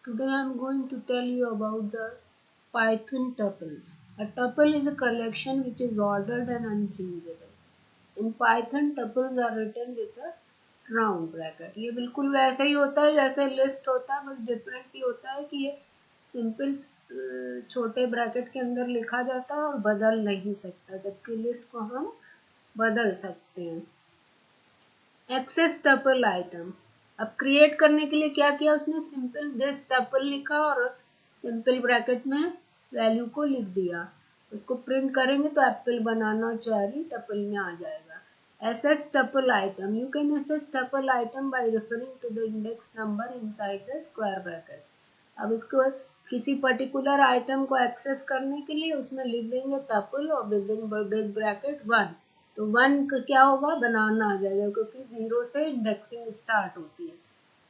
Today I am going to tell you about the Python tuples. A tuple is a collection which is ordered and unchangeable. In Python, tuples are written with a round bracket. ये बिल्कुल वैसा ही होता है जैसे list होता है, बस difference ये होता है कि ये सिंपल छोटे ब्रैकेट के अंदर लिखा जाता है और बदल नहीं सकता, जबकि लिस्ट को हम बदल सकते हैं। एक्सेस टपल आइटम, अब क्रिएट करने के लिए क्या किया उसने, सिंपल दिस टपल लिखा और सिंपल ब्रैकेट में वैल्यू को लिख दिया। उसको प्रिंट करेंगे तो एप्पल, बनाना और चेरी टपल में आ जाएगा। Access tuple item, you can access tuple item by referring to the index number inside the square bracket. अब इसको किसी पर्टिकुलर आइटम को एक्सेस करने के लिए उसमें लिख देंगे टपल और विद इन बिग ब्रैकेट 1, तो 1 का क्या होगा, बनाना आ जाएगा, क्योंकि 0 से इंडेक्सिंग स्टार्ट होती है।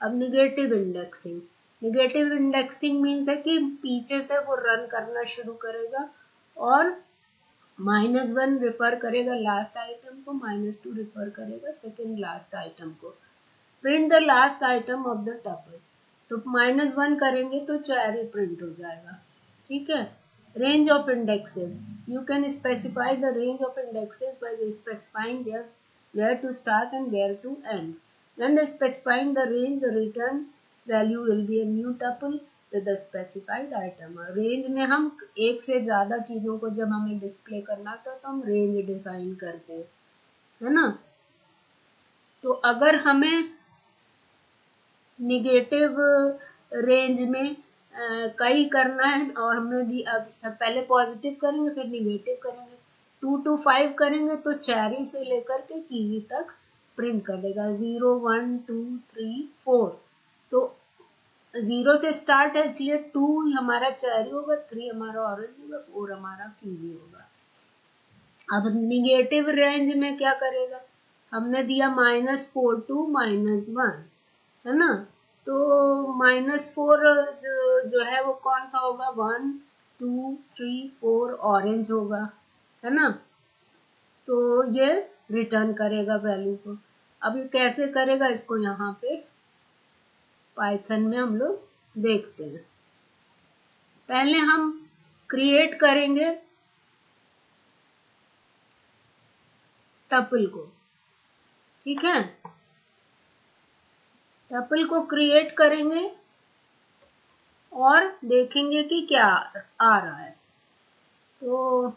अब negative indexing, negative indexing means है कि पीछे से वो रन करना शुरू करेगा और -1 रिफर करेगा लास्ट आइटम को, -2 रिफर करेगा सेकेंड लास्ट आइटम को। Print the last item of the tuple, तो -1 करेंगे तो चेरी प्रिंट हो जाएगा, ठीक है। Range of indexes, you can specify the range of indexes by specifying where to start and where to end. When specifying the range, the return value will be a new tuple with the specified item. Range में हम एक से ज्यादा चीजों को जब हमें display करना होता तो हम रेंज डिफाइन करते हैं, है ना। तो अगर हमें निगेटिव रेंज में कई करना है और हमने अब सब पहले पॉजिटिव करेंगे फिर निगेटिव करेंगे, 2 to 5 करेंगे तो चेरी से लेकर के कीवी तक प्रिंट कर देगा, 0 1 2 3 4। तो 0 से स्टार्ट है इसलिए 2 हमारा चेरी होगा, 3 हमारा ऑरेंज होगा, 4 हमारा कीवी होगा। अब निगेटिव रेंज में क्या करेगा, हमने दिया -4 to -1, है ना। तो -4 जो है वो कौन सा होगा, 1 2 3 4 ऑरेंज होगा, है ना। तो ये रिटर्न करेगा वैल्यू को। अब ये कैसे करेगा, इसको यहाँ पे पाइथन में हम लोग देखते हैं। पहले हम क्रिएट करेंगे टपल को, ठीक है। टपल को क्रिएट करेंगे और देखेंगे कि क्या आ रहा है। तो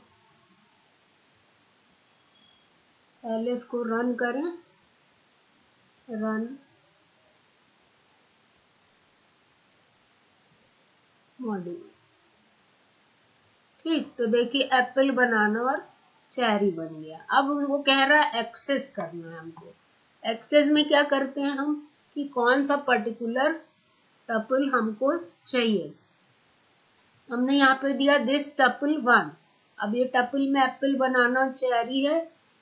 पहले इसको रन करें, रन मॉड्यूल, ठीक। तो देखिए एप्पल, बनाना और चेरी बन गया। अब वो कह रहा है एक्सेस करना है हमको। एक्सेस में क्या करते हैं हम कि कौन सा पर्टिकुलर टपल हमको चाहिए। हमने यहाँ पे दिया दिस टपल 1। अब ये टपल में एप्पल, बनाना और चेरी है,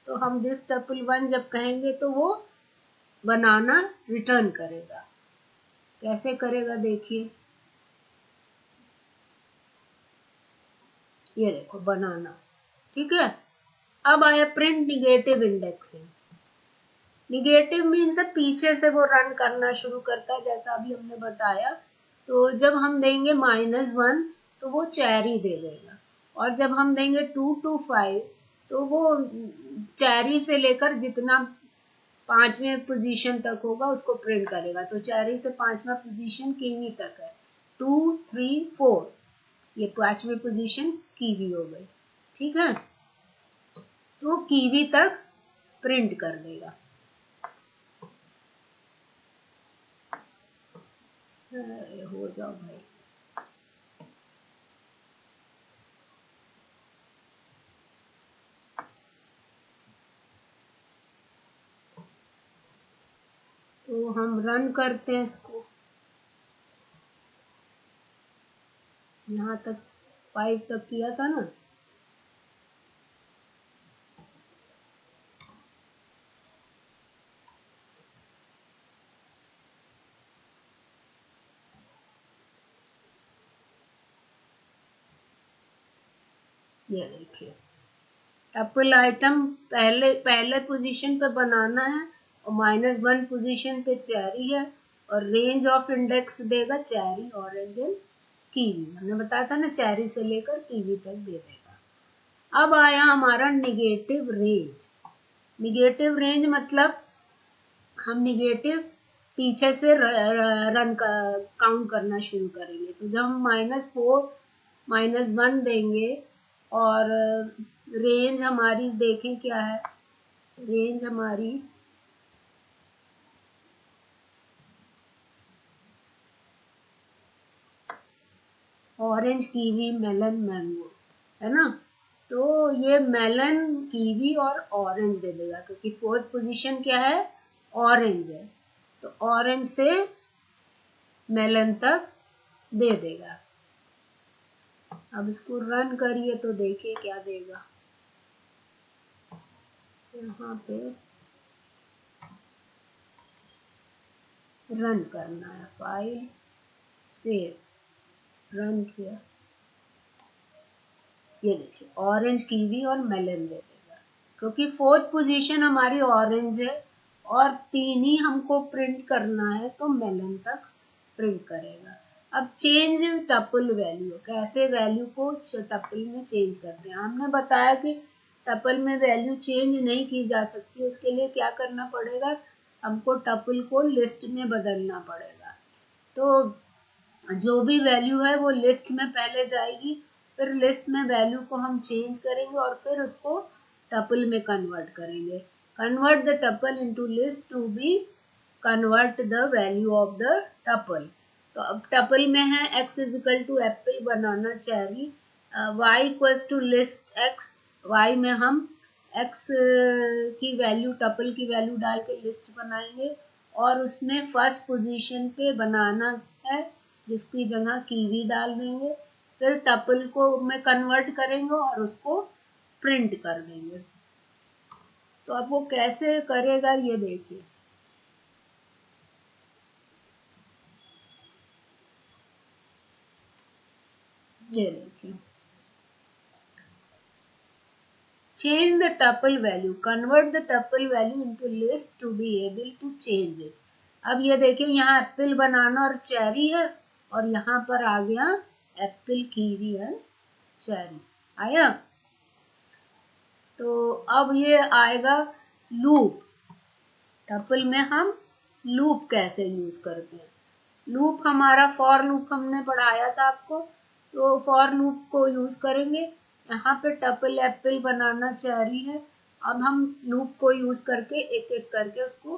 तो हम दिस टपल 1 जब कहेंगे तो वो बनाना रिटर्न करेगा। कैसे करेगा देखिए, ये देखो बनाना, ठीक है। अब आया print negative indexing. Negative means पीछे से वो रन करना शुरू करता है, जैसा अभी हमने बताया। तो जब हम देंगे -1 तो वो चेरी दे देगा, और जब हम देंगे 2 to 5 तो वो चेरी से लेकर जितना 5वें पोजीशन तक होगा उसको प्रिंट करेगा। तो चेरी से 5वां पोजीशन कीवी तक है, 2 3 4, ये 5वीं पोजीशन कीवी हो गई, ठीक है। तो कीवी तक प्रिंट कर देगा। हो जाओ भाई। तो हम रन करते हैं इसको, यहाँ तक 5 तक किया था ना। ये देखिए टपल आइटम पहले पोजीशन पे बनाना है और -1 पोजीशन पे चेरी है, और रेंज ऑफ इंडेक्स देगा चेरी, ऑरेंज एंड कीवी। हमने बताया था ना, चेरी से लेकर कीवी तक दे देगा। अब आया हमारा निगेटिव रेंज। निगेटिव रेंज मतलब हम निगेटिव पीछे से रन का काउंट करना शुरू करेंगे। तो जब हम -4 -1 देंगे और रेंज हमारी देखें क्या है, रेंज हमारी ऑरेंज, कीवी, मेलन, मैंगो है ना। तो ये मेलन, कीवी और ऑरेंज दे देगा, क्योंकि फोर्थ पोजीशन क्या है, ऑरेंज है। तो ऑरेंज से मेलन तक दे देगा। अब इसको रन करिए तो देखिए क्या देगा। यहाँ पे रन करना है, फाइल सेव, रन किया, ये देखिए ऑरेंज, कीवी और मेलन दे देगा, क्योंकि फोर्थ पोजीशन हमारी ऑरेंज है और 3 ही हमको प्रिंट करना है, तो मेलन तक प्रिंट करेगा। अब चेंज टपल वैल्यू, कैसे वैल्यू को टपल में चेंज करते हैं। हमने बताया कि टपल में वैल्यू चेंज नहीं की जा सकती, उसके लिए क्या करना पड़ेगा, हमको टपल को लिस्ट में बदलना पड़ेगा। तो जो भी वैल्यू है वो लिस्ट में पहले जाएगी, फिर लिस्ट में वैल्यू को हम चेंज करेंगे और फिर उसको टपल में कन्वर्ट करेंगे। Convert the tuple into list to be convert the value of the tuple. तो अब टपल में है x is equal to apple, banana, cherry, y equals to list x। y में हम x की वैल्यू, टपल की वैल्यू डाल के लिस्ट बनाएंगे और उसमें फर्स्ट पोजीशन पे बनाना है, जिसकी जगह कीवी डाल देंगे। फिर टपल को में कन्वर्ट करेंगे और उसको प्रिंट कर देंगे। तो अब वो कैसे करेगा ये देखिए। ये देखिए, change the tuple value, convert the tuple value into list to be able to change it। अब ये देखिए, यहाँ एप्पल, बनाना और चेरी है और यहाँ पर आ गया एप्पल, कीवी एंड चेरी आया। तो अब ये आएगा लूप। टपल में हम लूप कैसे यूज करते हैं। लूप हमारा फॉर लूप हमने पढ़ाया था आपको, तो फॉर लूप को यूज करेंगे। यहाँ पे टपल, एप्पल, बनाना, चेरी है। अब हम लूप को यूज करके एक एक करके उसको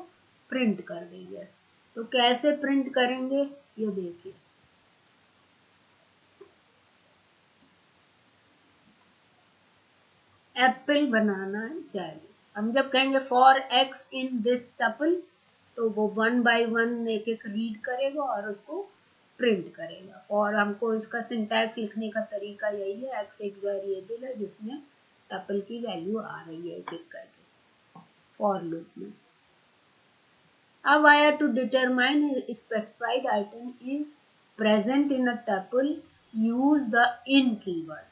प्रिंट कर देंगे। तो कैसे प्रिंट करेंगे ये देखिए। Apple, banana and cherry. हम जब कहेंगे for x in this tuple, तो वो 1 by 1 एक एक रीड करेगा और उसको प्रिंट करेगा। और हमको इसका सिंटैक्स लिखने का तरीका यही है, एक्स एक वेरिएबल है जिसमें टपल की वैल्यू आ रही है एक एक करके फॉर लूप में। अब आया to determine specified item is present in a tuple, use the in keyword.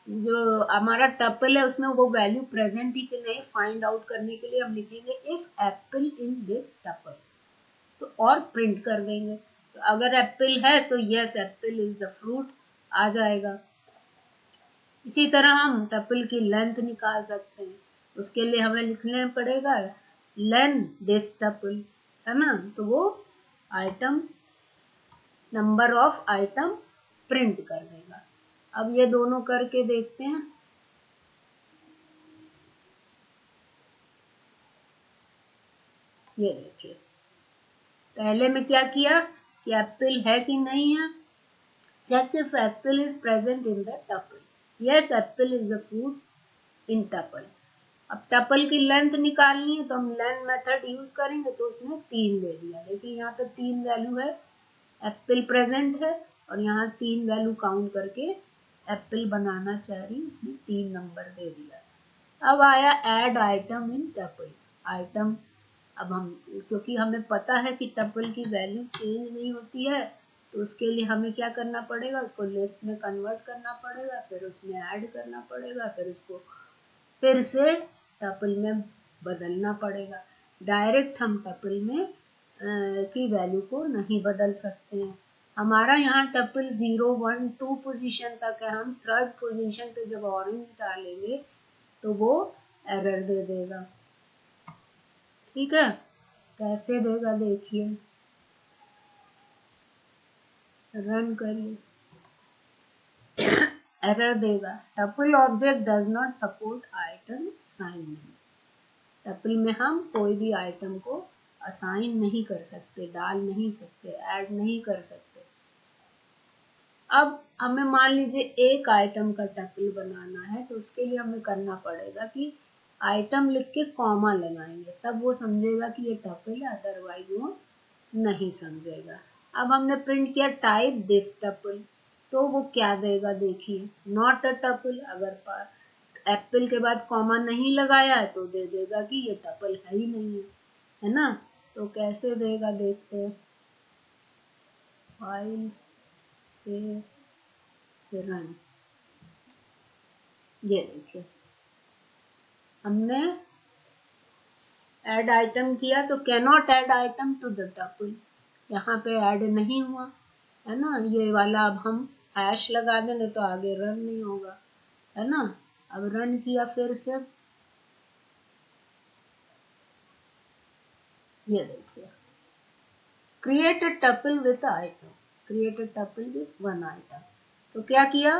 जो हमारा टपल है उसमें वो वैल्यू प्रेजेंट ही कि नहीं फाइंड आउट करने के लिए हम लिखेंगे if apple in this tuple, तो और प्रिंट कर देंगे। तो अगर एप्पल है तो yes apple is the fruit आ जाएगा। इसी तरह हम टपल की लेंथ निकाल सकते हैं, उसके लिए हमें लिखना पड़ेगा लेन दिस टपल, है ना। तो वो item, number of item print कर देगा। अब ये दोनों करके देखते हैं। ये देखिए, पहले में क्या किया कि एप्पल है कि नहीं है, check if apple is present in the tuple, yes apple is the fruit in tuple. अब टपल की लेंथ निकालनी है तो हम लेंथ मेथड यूज करेंगे, तो उसने 3 दे दिया। देखिए यहाँ पे 3 वैल्यू है, एप्पल प्रेजेंट है और यहाँ 3 वैल्यू काउंट करके एप्पल, बनाना, चेरी, उसने 3 नंबर दे दिया। अब आया ऐड आइटम इन टपल। आइटम, अब हम, क्योंकि हमें पता है कि टपल की वैल्यू चेंज नहीं होती है, तो उसके लिए हमें क्या करना पड़ेगा, उसको लिस्ट में कन्वर्ट करना पड़ेगा, फिर उसमें ऐड करना पड़ेगा, फिर उसको फिर से टपल में बदलना पड़ेगा। डायरेक्ट हम टपल में की वैल्यू को नहीं बदल सकते हैं। हमारा यहाँ टपल 0, 1, 2 पोजीशन तक है, हम थर्ड पोजीशन पे जब ऑरेंज डालेंगे तो वो एरर दे देगा। ठीक है, कैसे देगा देखिए, रन करिए, एरर देगा, tuple object does not support item assignment. Tuple में हम कोई भी आइटम को असाइन नहीं कर सकते, डाल नहीं सकते, ऐड नहीं कर सकते। अब हमें मान लीजिए एक आइटम का टपल बनाना है, तो उसके लिए हमें करना पड़ेगा कि आइटम लिख के कॉमा लगाएंगे, तब वो समझेगा कि ये टपल है, अदरवाइज वो नहीं समझेगा। अब हमने प्रिंट किया टाइप दिस टपल, तो वो क्या देगा देखिए, नॉट अ टपल। अगर एप्पल के बाद कॉमा नहीं लगाया है तो दे देगा कि ये टपल है ही नहीं है ना। तो कैसे देगा देखते हैं, फाइल से रन, ये देखिए हमने ऐड आइटम किया तो can not add item to the tuple, यहाँ पे ऐड नहीं हुआ है ना, ये वाला अब हम हैश लगा देंगे तो आगे रन नहीं होगा, है ना। अब रन किया फिर से, ये देखिए create a tuple with item, create a tuple with one item. तो क्या किया,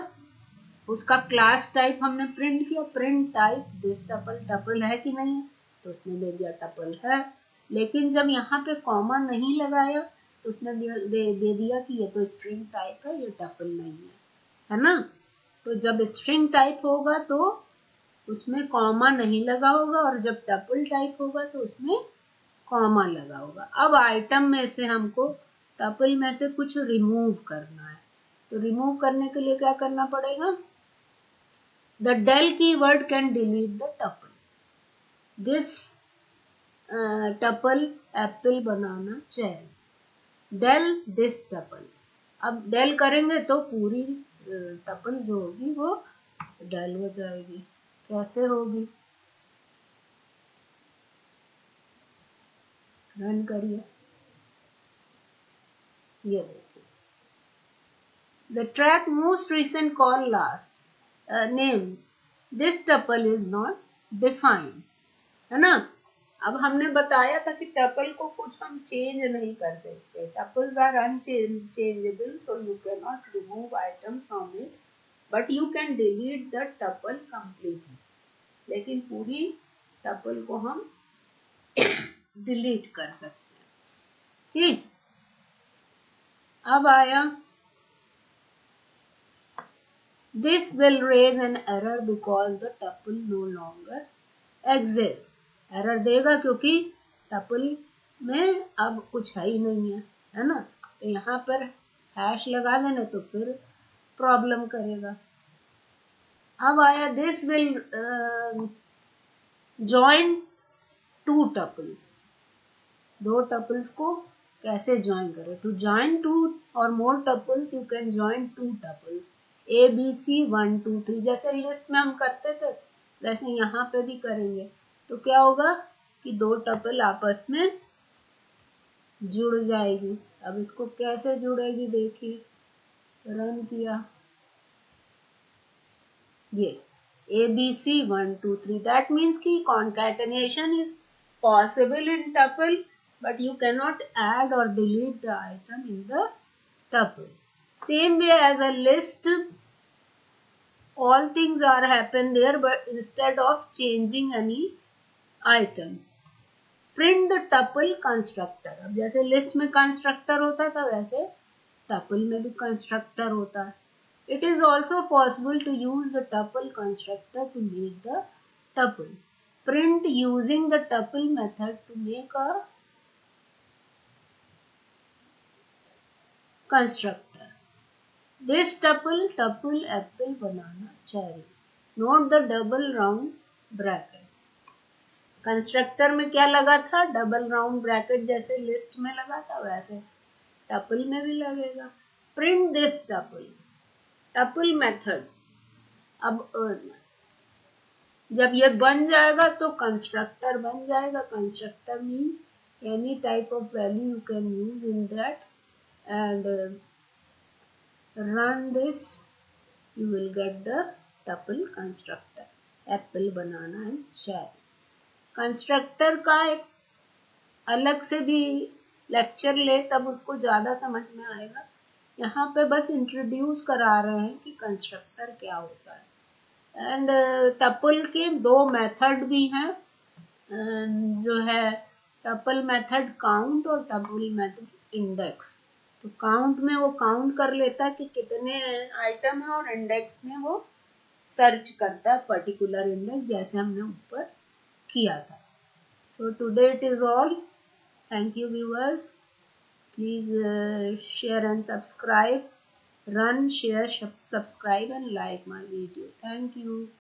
उसका क्लास टाइप हमने प्रिंट किया, print type this tuple, tuple है कि नहीं है, तो उसने दे दिया टपल है। लेकिन जब यहाँ पे कॉमा नहीं लगाया तो उसने दे दिया कि ये तो स्ट्रिंग टाइप है, ये टपल नहीं है ना। तो जब स्ट्रिंग टाइप होगा तो उसमें कॉमा नहीं लगा होगा, और जब टपल टाइप होगा तो उसमें कॉमा लगा होगा। अब आइटम में से हमको टपल में से कुछ रिमूव करना है, तो रिमूव करने के लिए क्या करना पड़ेगा, the del keyword can delete the tuple, this tuple apple banana chair, del this tuple. अब del करेंगे तो पूरी टपल जो होगी वो del हो जाएगी। कैसे होगी, रन करिए, ये देखिए, the track most recent call last name this tuple is not defined, है ना। अब हमने बताया था कि टपल को कुछ हम चेंज नहीं कर सकते, tuples are unchangeable, so you can not remove item from it, but you can delete the tuple completely, लेकिन पूरी टपल को हम डिलीट कर सकते हैं। ठीक, अब आया this will raise an error because the tuple no longer exist, error देगा क्योंकि टपल में अब कुछ है ही नहीं है ना। तो यहाँ पर हैश लगा देना तो फिर प्रॉब्लम करेगा। अब आया this will join two tuples, दो टपल्स को कैसे ज्वाइन करें, to join two or more tuples you can join two tuples ABC 1 2 3, जैसे लिस्ट में हम करते थे वैसे यहाँ पे भी करेंगे। तो क्या होगा कि दो टपल आपस में जुड़ जाएगी। अब इसको कैसे जुड़ेगी देखिए, रन किया, ये ABC 1 2 3, दैट मीन्स कि concatenation is possible in tuple, but you cannot add or delete the item in the tuple. Same way as a list, all things are happen there, but instead of changing any item, print the tuple constructor। अब जैसे list में constructor होता था वैसे tuple में भी constructor होता है। It is also possible to use the tuple constructor to make the tuple. Print using the tuple method to make a constructor. This tuple apple banana cherry. Note the double round bracket. Constructor में क्या लगा था, double round bracket, जैसे list में लगा था वैसे tuple में भी लगेगा। Print this tuple, tuple method. अब जब ये बन जाएगा तो कंस्ट्रक्टर बन जाएगा, constructor means any type of value you can use in that, and run this. You will get the tuple constructor, apple, banana and cherry. Constructor का एक अलग से भी लेक्चर ले, तब उसको ज़्यादा समझ में आएगा. यहाँ पे बस इंट्रोड्यूस करा रहे हैं कि कंस्ट्रक्टर क्या होता है. एंड टपल के दो मेथड भी हैं, जो है टपल मेथड काउंट और टपल मेथड इंडेक्स. तो काउंट में वो काउंट कर लेता है कि कितने आइटम है, और इंडेक्स में वो सर्च करता है पर्टिकुलर इंडेक्स, जैसे हमने ऊपर किया था. So today it is all. Thank you viewers. Please share and subscribe. Run, share, subscribe and like my video. Thank you.